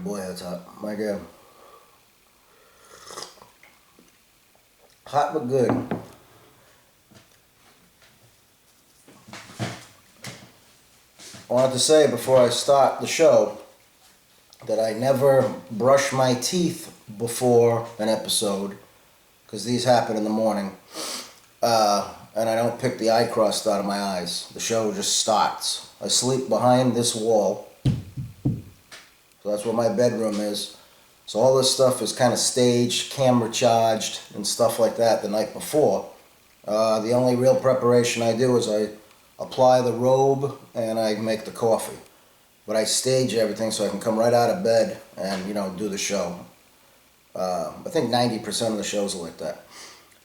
Boy, that's hot. My God. Hot but good. I wanted to say before I start the show that I never brush my teeth before an episode, because these happen in the morning, and I don't pick the eye crust out of my eyes. The show just starts. I sleep behind this wall, so that's where my bedroom is. So all this stuff is kind of staged, camera charged, and stuff like that the night before. The only real preparation I do is I apply the robe and I make the coffee. But I stage everything so I can come right out of bed and, do the show. I think 90% of the shows are like that.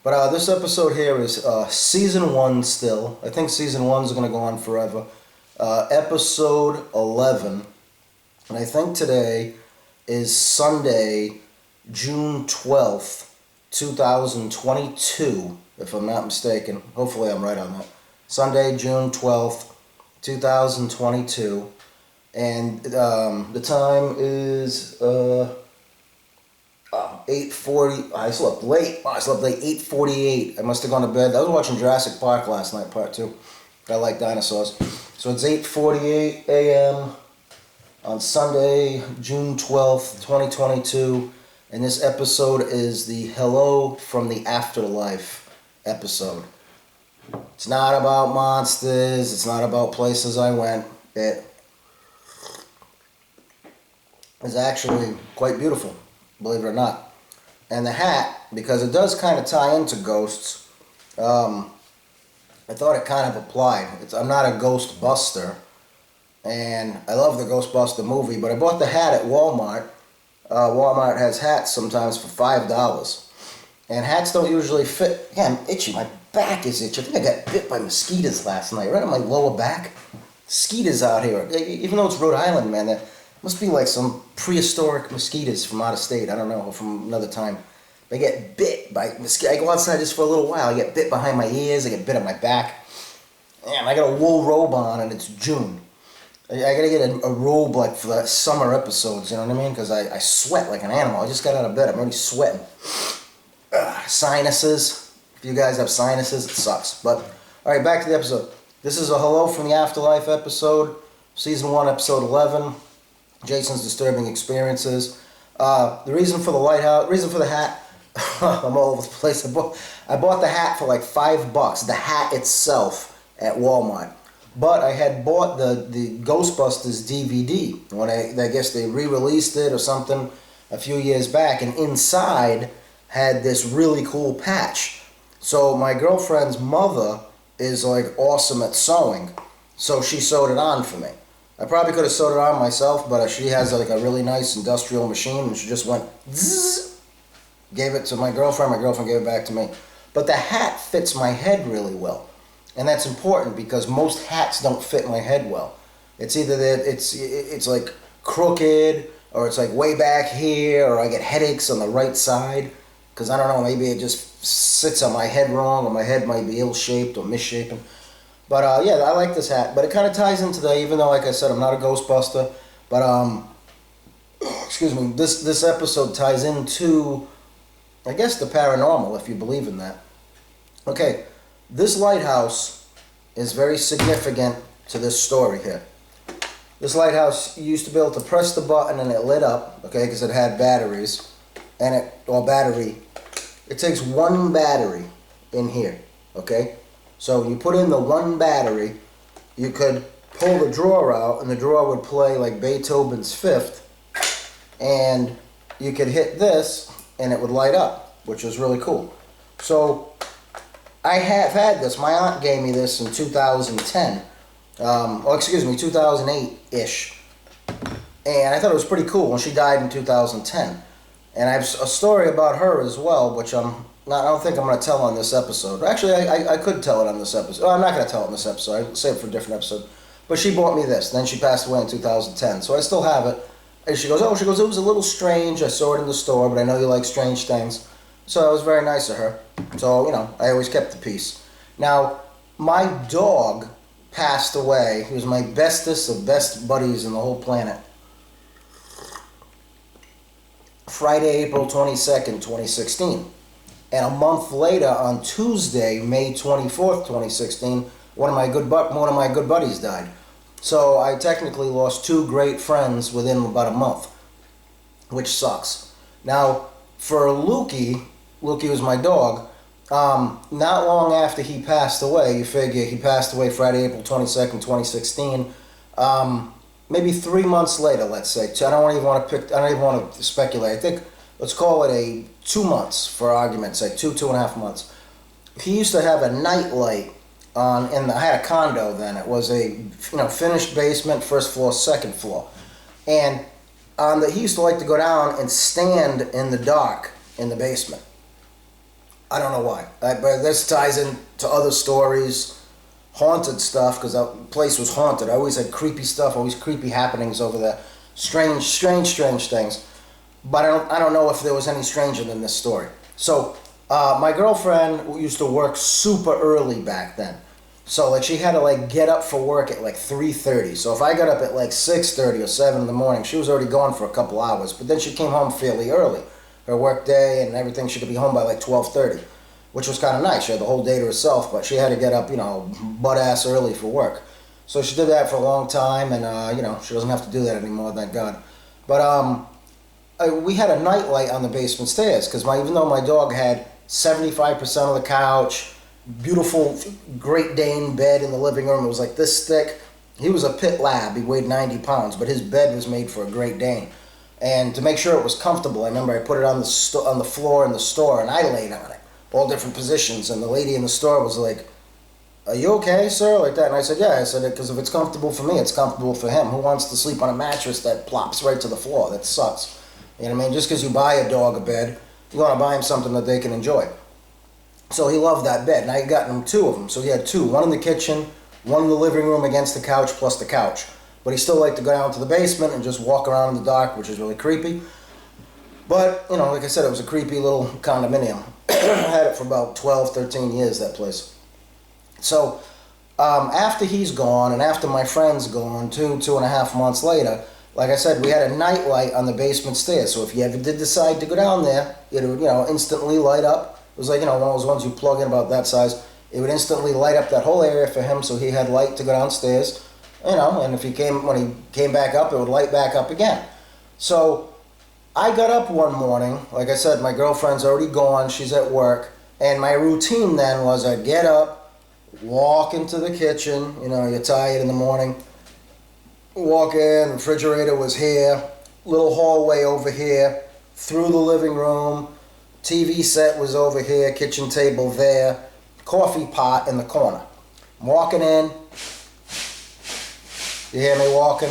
But this episode here is Season 1 still. I think Season 1 is going to go on forever. Episode 11. And I think today is Sunday, June 12th, 2022, if I'm not mistaken. Hopefully I'm right on that. Sunday, June 12th, 2022. And the time is 8:40. I slept late. 8:48. I must have gone to bed. I was watching Jurassic Park last night, part 2. I like dinosaurs. So it's 8:48 a.m. on Sunday, June 12th, 2022. And this episode is the Hello from the Afterlife episode. It's not about monsters. It's not about places I went. It is actually quite beautiful, believe it or not. And the hat, because it does kind of tie into ghosts, I thought it kind of applied. I'm not a ghost buster, and I love the Ghostbuster movie, but I bought the hat at Walmart. Walmart has hats sometimes for $5, and hats don't usually fit. Yeah, I'm itchy. My back is itchy. I think I got bit by mosquitoes last night, right on my lower back. Mosquitoes out here. Even though it's Rhode Island, man, there must be like some prehistoric mosquitoes from out of state. I don't know, from another time. I get bit by mosquitoes. I go outside just for a little while. I get bit behind my ears. I get bit on my back. Man, I got a wool robe on, and it's June. I gotta get a robe like for the summer episodes, you know what I mean? Because I sweat like an animal. I just got out of bed. I'm already sweating. Sinuses. If you guys have sinuses, it sucks. But, alright, back to the episode. This is a Hello from the Afterlife episode. Season 1, episode 11. Jason's Disturbing Experiences. The reason for the lighthouse, reason for the hat, I'm all over the place. I bought the hat for like $5, the hat itself at Walmart. But I had bought the Ghostbusters DVD when I guess they re-released it or something a few years back, and inside had this really cool patch. So my girlfriend's mother is like awesome at sewing, so she sewed it on for me. I probably could have sewed it on myself, but she has like a really nice industrial machine, and she just went zzz, gave it to my girlfriend gave it back to me. But the hat fits my head really well. And that's important because most hats don't fit my head well. It's either that it's like crooked, or it's like way back here, or I get headaches on the right side. Because I don't know, maybe it just sits on my head wrong, or my head might be ill-shaped or misshapen. But yeah, I like this hat. But it kind of ties into that, even though, like I said, I'm not a Ghostbuster. But, excuse me, this episode ties into, I guess, the paranormal, if you believe in that. Okay. This lighthouse is very significant to this story here. This lighthouse, you used to be able to press the button and it lit up, okay, because it had batteries, battery. It takes one battery in here, okay? So you put in the one battery, you could pull the drawer out, and the drawer would play like Beethoven's Fifth, and you could hit this, and it would light up, which was really cool. So I have had this. My aunt gave me this in 2010. 2008-ish. And I thought it was pretty cool when she died in 2010. And I have a story about her as well, which I don't think I'm going to tell on this episode. Actually, I could tell it on this episode. Oh, I'm not going to tell it on this episode. I'll save it for a different episode. But she bought me this. Then she passed away in 2010. So I still have it. And she goes, it was a little strange. I saw it in the store, but I know you like strange things. So it was very nice of her. So, I always kept the peace. Now, my dog passed away. He was my bestest of best buddies in the whole planet. Friday, April 22nd, 2016. And a month later, on Tuesday, May 24th, 2016, one of my good buddies died. So I technically lost two great friends within about a month, which sucks. Now, for Lukey was my dog. Not long after he passed away, you figure he passed away Friday, April 22nd, 2016. Maybe 3 months later, let's say. I don't even want to speculate. I think let's call it 2 months for argument's sake, 2.5 months. He used to have a nightlight on, I had a condo then. It was a finished basement, first floor, second floor, and he used to like to go down and stand in the dark in the basement. I don't know why, but this ties into other stories. Haunted stuff, because the place was haunted. I always had creepy stuff, always creepy happenings over there. Strange things. But I don't know if there was any stranger than this story. So, my girlfriend used to work super early back then. So, like, she had to, get up for work at, 3:30. So, if I got up at, 6:30 or 7 in the morning, she was already gone for a couple hours. But then she came home fairly early. Her work day and everything, she could be home by, 12:30. Which was kind of nice. She had the whole day to herself, but she had to get up, butt-ass early for work. So she did that for a long time, and, she doesn't have to do that anymore, thank God. But we had a nightlight on the basement stairs, because even though my dog had 75% of the couch, beautiful Great Dane bed in the living room, it was like this thick. He was a pit lab. He weighed 90 pounds, but his bed was made for a Great Dane. And to make sure it was comfortable, I remember I put it on the floor in the store, and I laid on it. All different positions, and the lady in the store was like, "Are you okay, sir?" Like that, and I said, "Yeah." I said, "Because if it's comfortable for me, it's comfortable for him. Who wants to sleep on a mattress that plops right to the floor? That sucks." You know what I mean? Just because you buy a dog a bed, you want to buy him something that they can enjoy. So he loved that bed, and I had gotten him two of them. So he had two, one in the kitchen, one in the living room against the couch, plus the couch. But he still liked to go down to the basement and just walk around in the dark, which is really creepy. But, like I said, it was a creepy little condominium. I had it for about 12, 13 years, that place. So, after he's gone, and after my friend's gone, 2.5 months later, like I said, we had a nightlight on the basement stairs. So if you ever did decide to go down there, it would, instantly light up. It was like, one of those ones you plug in about that size. It would instantly light up that whole area for him, so he had light to go downstairs. And if when he came back up, it would light back up again. So I got up one morning, like I said, my girlfriend's already gone, she's at work, and my routine then was I'd get up, walk into the kitchen, you're tired in the morning, walk in, refrigerator was here, little hallway over here, through the living room, TV set was over here, kitchen table there, coffee pot in the corner. I'm walking in, you hear me walking?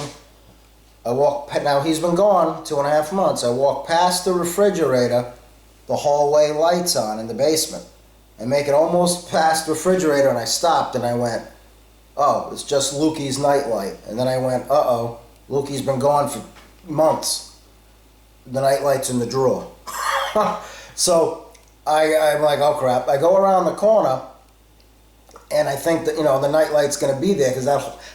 Now he's been gone 2.5 months. I walk past the refrigerator, the hallway lights on in the basement. I make it almost past the refrigerator and I stopped and I went, "Oh, it's just Lukey's nightlight." And then I went, "Uh-oh, Lukey's been gone for months. The nightlight's in the drawer." So I'm like, "Oh crap." I go around the corner and I think that, the nightlight's going to be there because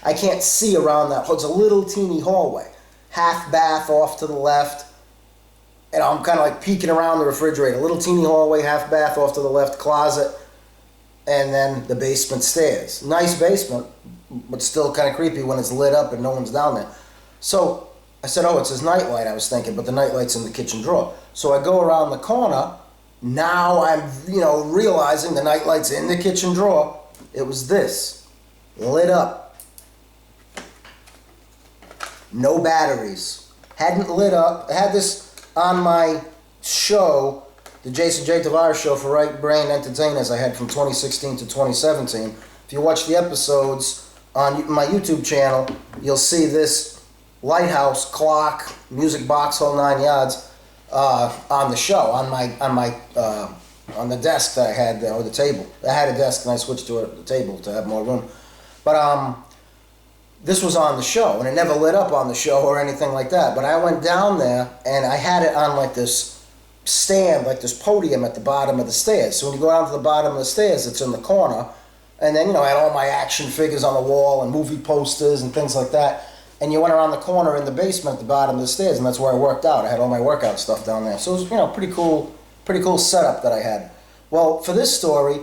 I can't see around that. It's a little teeny hallway. Half bath off to the left, and I'm kind of like peeking around the refrigerator. Little teeny hallway, half bath off to the left, closet, and then the basement stairs. Nice basement, but still kind of creepy when it's lit up and no one's down there. So I said, "Oh, it's his nightlight," I was thinking, but the nightlight's in the kitchen drawer. So I go around the corner. Now I'm, realizing the nightlight's in the kitchen drawer. It was this, lit up. No batteries. Hadn't lit up. I had this on my show, the Jason J. Tavares show for Right Brain Entertainers I had from 2016 to 2017. If you watch the episodes on my YouTube channel, you'll see this lighthouse, clock, music box, whole 9 yards, on the show, on the desk that I had there, or the table. I had a desk and I switched to a table to have more room. But this was on the show, and it never lit up on the show or anything like that. But I went down there, and I had it on this stand, this podium at the bottom of the stairs. So when you go down to the bottom of the stairs, it's in the corner. And then, I had all my action figures on the wall and movie posters and things like that. and you went around the corner in the basement at the bottom of the stairs, and that's where I worked out. I had all my workout stuff down there. So it was, pretty cool setup that I had. Well, for this story,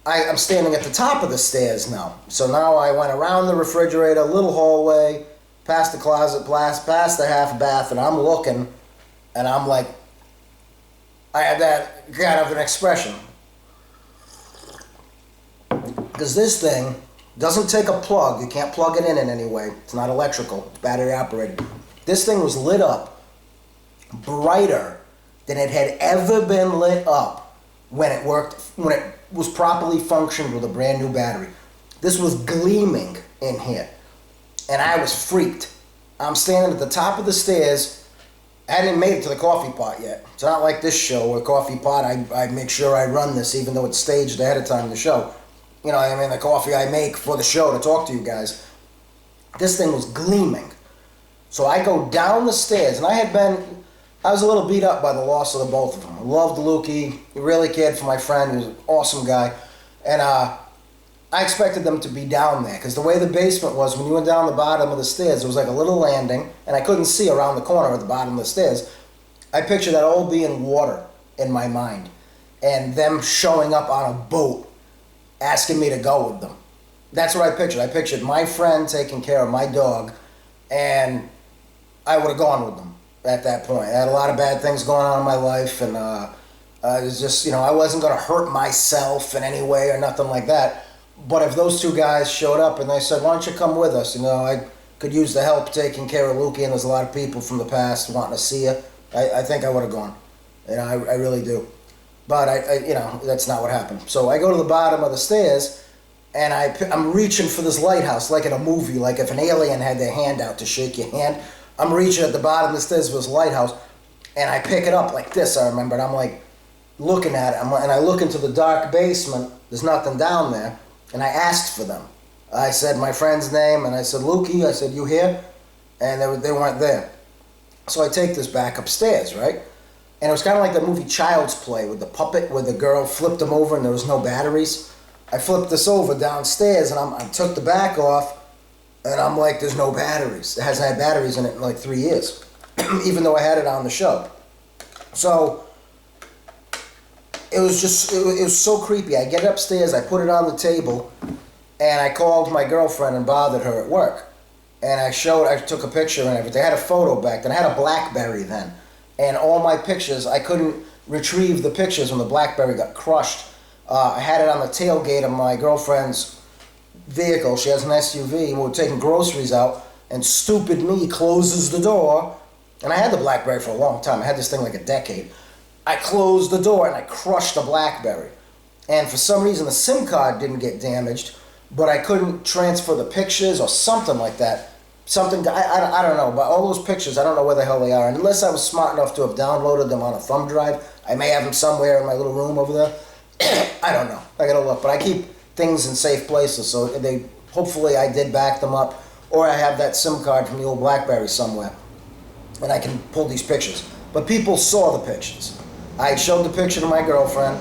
I'm standing at the top of the stairs now. So now I went around the refrigerator, little hallway, past the closet, past the half bath, and I'm looking, and I'm like, I had that kind of an expression. Because this thing doesn't take a plug. You can't plug it in any way. It's not electrical. It's battery operated. This thing was lit up brighter than it had ever been lit up when it was properly functioned with a brand new battery. This was gleaming in here, and I was freaked. I'm standing at the top of the stairs. I hadn't made it to the coffee pot yet. It's not like this show where coffee pot, I make sure I run this even though it's staged ahead of time in the show. The coffee I make for the show to talk to you guys. This thing was gleaming. So I go down the stairs, and I was a little beat up by the loss of the both of them. I loved Lukey. He really cared for my friend. He was an awesome guy. And I expected them to be down there, because the way the basement was, when you went down the bottom of the stairs, it was like a little landing, and I couldn't see around the corner at the bottom of the stairs. I pictured that all being water in my mind, and them showing up on a boat, asking me to go with them. That's what I pictured. I pictured my friend taking care of my dog, and I would have gone with them at that point. I had a lot of bad things going on in my life, and it was just, I wasn't going to hurt myself in any way or nothing like that. But if those two guys showed up and they said, why don't you come with us? I could use the help taking care of Lukey, and there's a lot of people from the past wanting to see you. I think I would have gone. I really do. But that's not what happened. So I go to the bottom of the stairs, and I'm reaching for this lighthouse, like in a movie, like if an alien had their hand out to shake your hand. I'm reaching at the bottom of the stairs for this lighthouse, and I pick it up like this, I remember, and I'm like looking at it, and I look into the dark basement, there's nothing down there, and I asked for them. I said my friend's name, and I said, Lukey, I said, you here? And they weren't there. So I take this back upstairs, right? And it was kind of like the movie Child's Play with the puppet, where the girl flipped him over and there was no batteries. I flipped this over downstairs, and I took the back off, and I'm like, there's no batteries. It hasn't had batteries in it in like 3 years, even though I had it on the show. So it was so creepy. I get it upstairs, I put it on the table, and I called my girlfriend and bothered her at work. And I took a picture and everything. I had a photo back then. I had a BlackBerry then. And all my pictures, I couldn't retrieve the pictures when the BlackBerry got crushed. I had it on the tailgate of my girlfriend's vehicle. She has an SUV, and we were taking groceries out, and stupid me closes the door. And I had the BlackBerry for a long time. I had this thing like a decade. I closed the door, and I crushed the BlackBerry. And for some reason, the SIM card didn't get damaged, but I couldn't transfer the pictures or something like that. I don't know, but all those pictures, I don't know where the hell they are. And unless I was smart enough to have downloaded them on a thumb drive, I may have them somewhere in my little room over there. I don't know. I gotta look. But I keep things in safe places, so hopefully I did back them up, or I have that SIM card from the old BlackBerry somewhere, and I can pull these pictures. But people saw the pictures. I showed the picture to my girlfriend.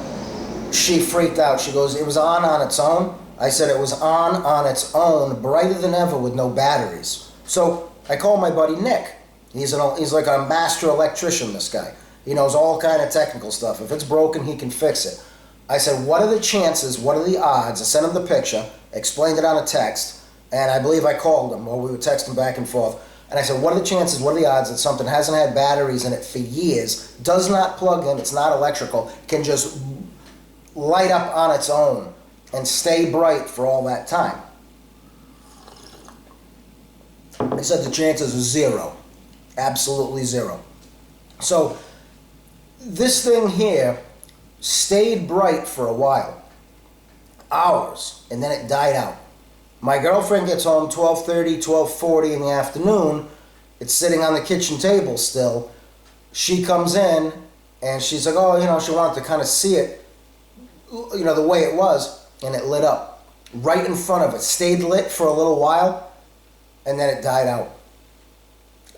She freaked out. She goes, it was on its own? I said it was on its own, brighter than ever with no batteries. So I called my buddy Nick. He's like a master electrician, this guy. He knows all kind of technical stuff. If it's broken, he can fix it. I said, what are the chances, what are the odds? I sent him the picture, explained it on a text, and I believe I called him, or we were texting back and forth. And I said, what are the chances, what are the odds that something hasn't had batteries in it for years, does not plug in, it's not electrical, can just light up on its own and stay bright for all that time? He said the chances are zero. Absolutely zero. So this thing here stayed bright for a while. Hours. And then it died out. My girlfriend gets home 12:30, 12:40 in the afternoon. It's sitting on the kitchen table still. She comes in and she's like, oh, she wanted to kind of see it, the way it was. And it lit up right in front of it. Stayed lit for a little while, and then it died out.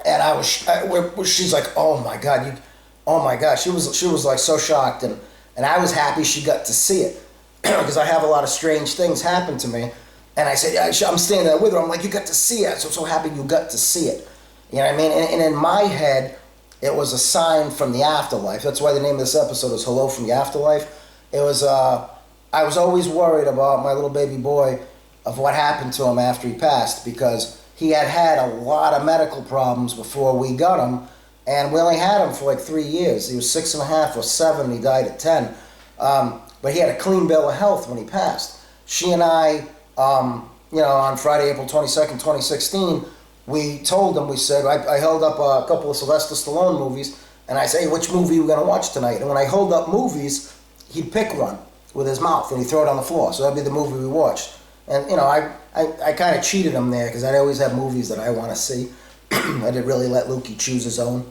And she's like, oh my God, oh my God. She was like so shocked, and I was happy she got to see it because I have a lot of strange things happen to me. And I said, yeah, I'm standing there with her. I'm like, you got to see it. So happy you got to see it. You know what I mean? And in my head, it was a sign from the afterlife. That's why the name of this episode is Hello from the Afterlife. It was, I was always worried about my little baby boy, of what happened to him after he passed, because he had a lot of medical problems before we got him, and we only had him for like 3 years. He was 6.5 or 7, he died at 10. But he had a clean bill of health when he passed. She and I, on Friday, April 22nd, 2016, we told him, we said, I held up a couple of Sylvester Stallone movies, and I said, hey, which movie are we going to watch tonight? And when I hold up movies, he'd pick one with his mouth, and he'd throw it on the floor. So that'd be the movie we watched. And, I kind of cheated him there, because I always have movies that I want to see. I didn't really let Lukey choose his own.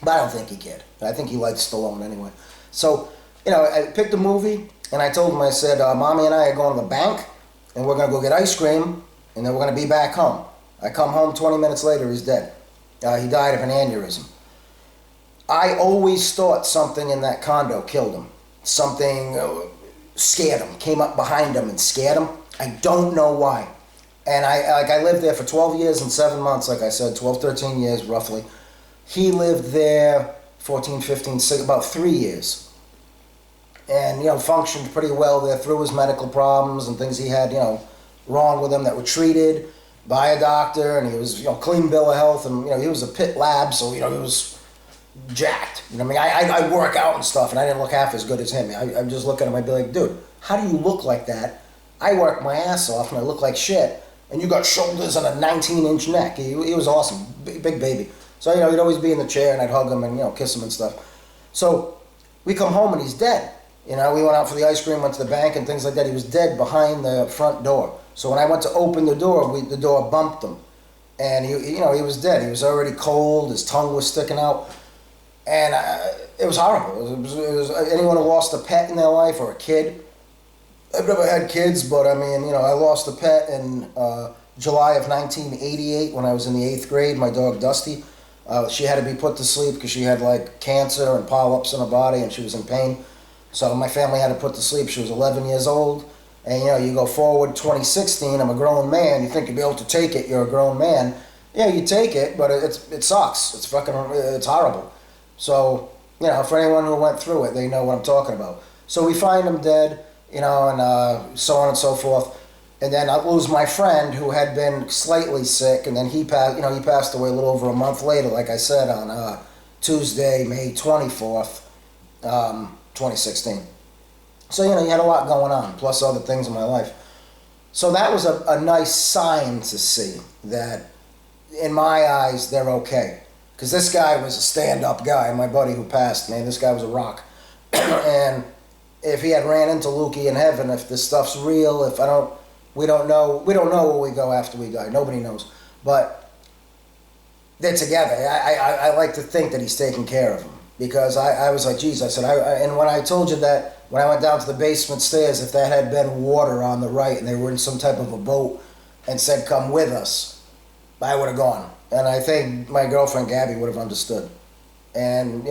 But I don't think he cared. I think he liked Stallone anyway. So, I picked a movie, and I told him, I said, Mommy and I are going to the bank, and we're going to go get ice cream, and then we're going to be back home. I come home 20 minutes later, he's dead. He died of an aneurysm. I always thought something in that condo killed him. Something scared him, came up behind him and scared him. I don't know why. And I lived there for 12 years and 7 months, like I said, 12, 13 years roughly. He lived there 14, 15, about 3 years. And, functioned pretty well there through his medical problems and things he had, wrong with him that were treated by a doctor. And he was, clean bill of health. And, he was a pit lab, so, he was jacked. I work out and stuff, and I didn't look half as good as him. I just look at him, I'd be like, dude, how do you look like that? I work my ass off, and I look like shit. And you got shoulders and a 19-inch neck. He was awesome, big baby. So, he'd always be in the chair, and I'd hug him and, kiss him and stuff. So we come home, and he's dead. We went out for the ice cream, went to the bank and things like that. He was dead behind the front door. So when I went to open the door, the door bumped him. And, he was dead. He was already cold. His tongue was sticking out. And it was horrible. It was anyone who lost a pet in their life or a kid. I've never had kids, but I lost a pet in July of 1988 when I was in the 8th grade, my dog Dusty. She had to be put to sleep because she had cancer and polyps in her body, and she was in pain. So my family had to put to sleep. She was 11 years old. And, you go forward 2016, I'm a grown man. You think you'd be able to take it. You're a grown man. Yeah, you take it, but it sucks. It's horrible. So, for anyone who went through it, they know what I'm talking about. So we find him dead, and so on and so forth. And then I lose my friend who had been slightly sick, and then he passed away a little over a month later, like I said, on Tuesday, May 24th, 2016. So, you had a lot going on, plus other things in my life. So that was a nice sign to see that, in my eyes, they're okay. Because this guy was a stand-up guy, my buddy who passed, man, this guy was a rock. And if he had ran into Lukey in heaven, if this stuff's real, we don't know where we go after we die. Nobody knows. But they're together. I like to think that he's taking care of them. Because I was like, geez, I said, and when I told you that, when I went down to the basement stairs, if that had been water on the right and they were in some type of a boat and said, come with us, I would have gone. And I think my girlfriend Gabby would have understood. And,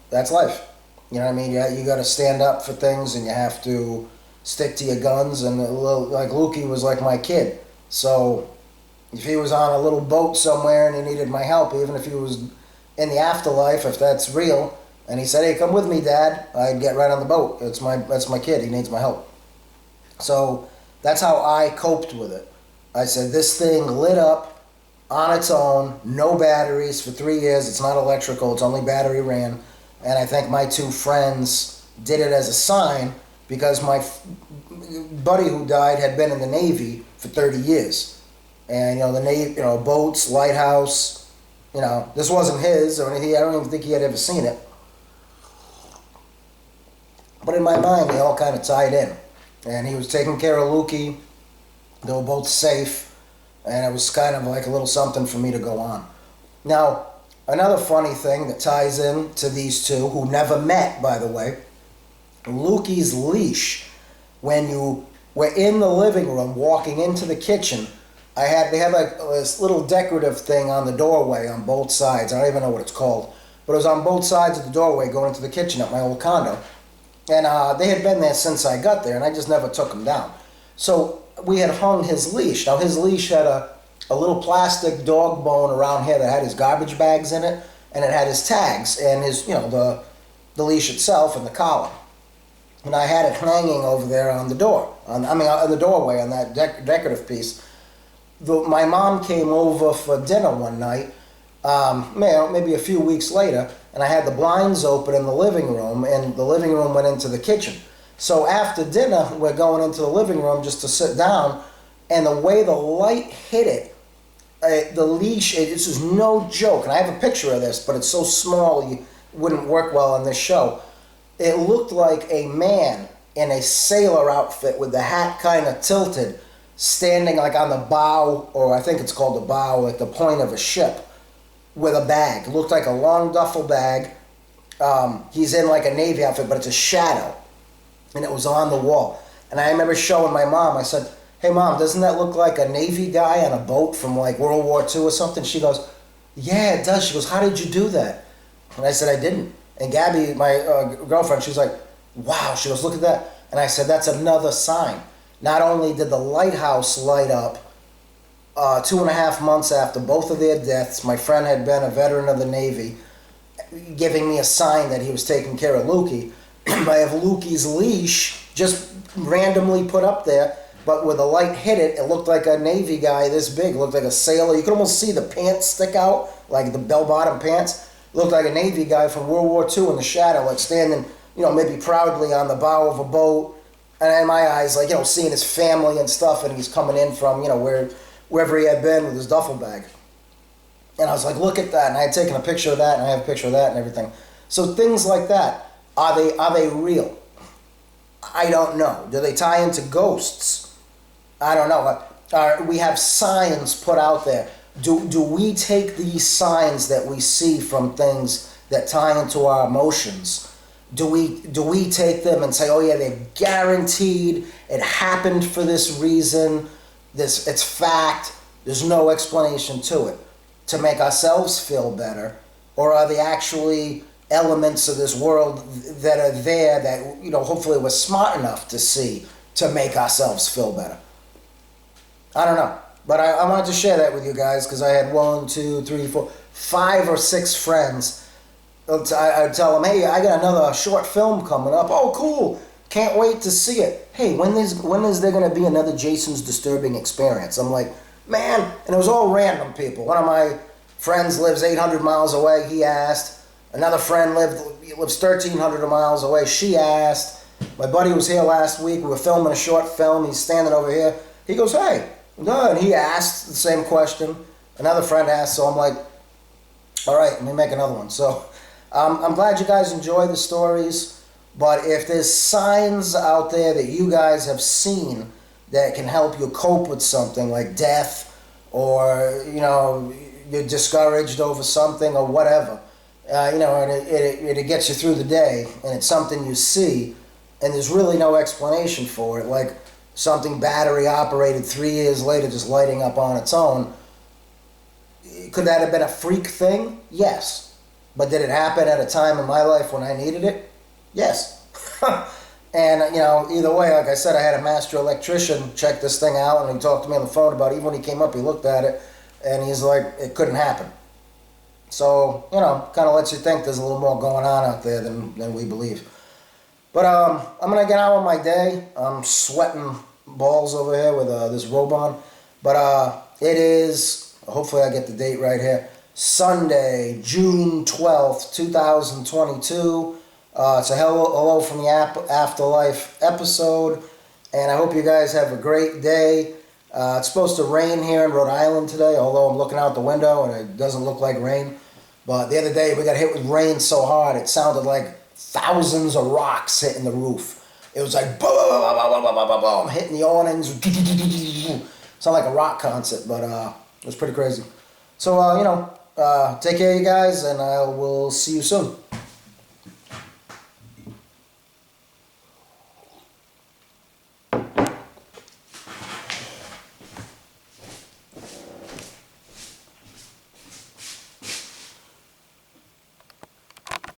that's life. You know what I mean? You got to stand up for things, and you have to stick to your guns. And like Lukey was like my kid. So if he was on a little boat somewhere and he needed my help, even if he was in the afterlife, if that's real, and he said, hey, come with me, Dad, I'd get right on the boat. That's my kid. He needs my help. So that's how I coped with it. I said, this thing lit up on its own, no batteries for 3 years. It's not electrical. It's only battery ran. And I think my 2 friends did it as a sign because my buddy who died had been in the Navy for 30 years. And, the Navy, boats, lighthouse, this wasn't his or anything. I don't even think he had ever seen it. But in my mind, they all kind of tied in. And he was taking care of Lukey. They were both safe. And it was kind of like a little something for me to go on. Now, another funny thing that ties in to these two, who never met, by the way, Lukey's leash, when you were in the living room walking into the kitchen, they had like this little decorative thing on the doorway on both sides. I don't even know what it's called. But it was on both sides of the doorway going into the kitchen at my old condo. And they had been there since I got there, and I just never took them down. So we had hung his leash. Now his leash had a little plastic dog bone around here that had his garbage bags in it, and it had his tags and his, the leash itself and the collar. And I had it hanging over there on the door, on the doorway on that decorative piece. My mom came over for dinner one night, maybe a few weeks later, and I had the blinds open in the living room, and the living room went into the kitchen. So after dinner, we're going into the living room just to sit down, and the way the light hit it, the leash, this is no joke, and I have a picture of this, but it's so small it wouldn't work well on this show. It looked like a man in a sailor outfit with the hat kind of tilted, standing like on the bow, or I think it's called the bow, at the point of a ship, with a bag. It looked like a long duffel bag. He's in like a Navy outfit, but it's a shadow, and it was on the wall. And I remember showing my mom, I said, "Hey Mom, doesn't that look like a Navy guy on a boat from like World War II or something?" She goes, "Yeah, it does." She goes, "How did you do that?" And I said, "I didn't." And Gabby, my girlfriend, she was like, "Wow." She goes, "Look at that." And I said, "That's another sign." Not only did the lighthouse light up 2.5 months after both of their deaths, my friend had been a veteran of the Navy, giving me a sign that he was taking care of Lukey. I have Lukey's leash just randomly put up there, but where the light hit it, it looked like a Navy guy this big. It looked like a sailor. You could almost see the pants stick out, like the bell-bottom pants. It looked like a Navy guy from World War II in the shadow, like standing, maybe proudly on the bow of a boat. And in my eyes, like, seeing his family and stuff, and he's coming in from, wherever he had been with his duffel bag. And I was like, look at that. And I had taken a picture of that, and I have a picture of that and everything. So things like that, are they real? I don't know. Do they tie into ghosts? I don't know. We have signs put out there. Do we take these signs that we see from things that tie into our emotions? Do we take them and say, oh yeah, they're guaranteed, it happened for this reason, it's fact, there's no explanation to it, to make ourselves feel better? Or are they actually elements of this world that are there that, hopefully we're smart enough to see to make ourselves feel better? I don't know. But I wanted to share that with you guys because I had 1, 2, 3, 4, 5 or 6 friends. I'd tell them, hey, I got another short film coming up. Oh, cool. Can't wait to see it. Hey, when is there going to be another Jason's Disturbing Experience? I'm like, man. And it was all random people. One of my friends lives 800 miles away. He asked. Another friend lives 1,300 miles away. She asked. My buddy was here last week. We were filming a short film. He's standing over here. He goes, hey. And he asked the same question. Another friend asked. So I'm like, all right, let me make another one. So I'm glad you guys enjoy the stories, but if there's signs out there that you guys have seen that can help you cope with something like death, or you're discouraged over something or whatever, and it gets you through the day, and it's something you see, and there's really no explanation for it, like something battery operated 3 years later just lighting up on its own. Could that have been a freak thing? Yes. But did it happen at a time in my life when I needed it? Yes. And, either way, like I said, I had a master electrician check this thing out, and he talked to me on the phone about it. Even when he came up, he looked at it, and he's like, it couldn't happen. So, kind of lets you think there's a little more going on out there than we believe. But I'm going to get on with my day. I'm sweating balls over here with this robe on. But it is, hopefully I get the date right here, Sunday, June 12th, 2022. It's a hello from the Afterlife episode, and I hope you guys have a great day. It's supposed to rain here in Rhode Island today, although I'm looking out the window and it doesn't look like rain. But the other day we got hit with rain so hard it sounded like thousands of rocks hitting the roof. It was like boom, boom, boom, boom, boom, boom, hitting the awnings. Sounded like a rock concert, but it was pretty crazy. So, take care, you guys, and I will see you soon.